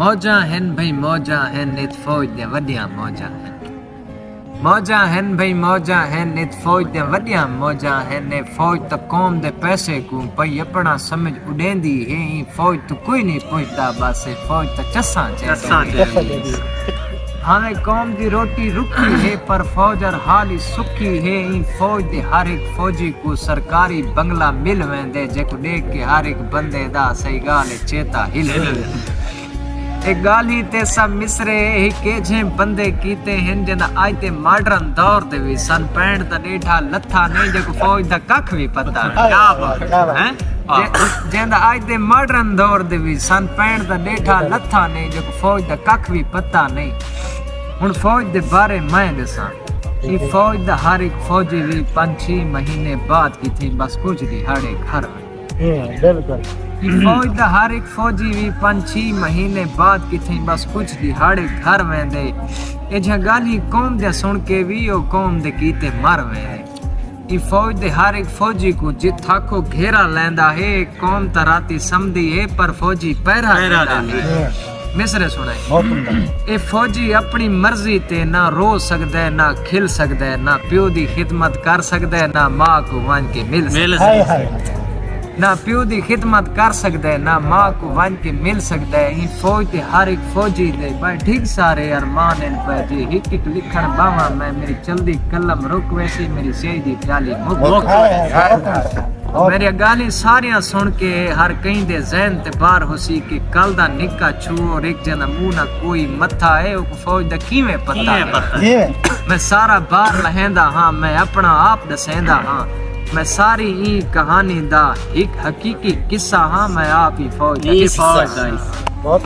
मौजा हैं भाई मौजा हैं नित फौज दे वडिया मौजा हैं मौजा हैं भाई मौजा हैं नित फौज दे वडिया मौजा हैं ने फौज तो कौम दे पैसे को पई अपना समझ उड़ेंदी है फौज तो कोई नहीं पुछदा बस फौज तो चस्सा हमें कौम दी रोटी रुकी है पर फौज और हाल ही सुखी है फौज दे हर एक फौजी को सरकारी बंगला मिल वेंदे जेको देख के हर एक बंदे दा सही गाल चेता हिल एक गाल ही ते सब मिसरे ही के जे बंदे कीते हैं जन आज ते मॉडर्न दौर ते भी सन पैंट दा डेठा लथा नहीं जेको फौज दा कख भी पता क्या बात है जेंदा आज ते मॉडर्न दौर दे भी सन पैंट दा डेठा लथा नहीं जेको फौज दा कख भी पता नहीं हुन फौज दे बारे मैं दसा ई फौज दा हर एक फौजी भी 5-6 महीने बाद की थी बस कुछ दिहाड़े घर बिल्कुल फौज दा हर एक फौजी भी 5-6 महीने बाद की थी बस कुछ दिहाड़े घर वेंदे ए जगाली कौम दे सुन के भी ओ कौम दे कीते मर वेंदे ई फौज दे हर एक फौजी को जिथा को घेरा लेंदा है कौम ता राती समदी है पर फौजी पहरा लेंदा मिसरे सुनाए ए फौजी अपनी मर्जी ते ना रो सकदा है ना खिल सकदा है ना प्यो दी खिदमत कर सकदा है ना मां को वन के मिल सकदा है ना प्यो दी खिदमत कर सकदा है ना मां को वन के मिल सकदा है फौज दे हर एक फौजी दे भाई ठीक सारे अरमान इन पे जी हिक हिक लिखण बावा मैं मेरी चलदी कलम रुक वैसी मेरी सही दी प्याली मुक मेरी गाली सारियां सुन के हर कहीं दे ज़हन ते बार होसी कि कल दा निक्का छूर एक जना मुंह ना कोई मथा है ओ फौज दा किवें पता है मैं सारा बार लहेंदा हां मैं अपना आप दसेंदा हां मैं सारी ई कहानी दा एक हकीकी किस्सा हां मैं आप ही फौज दा बहुत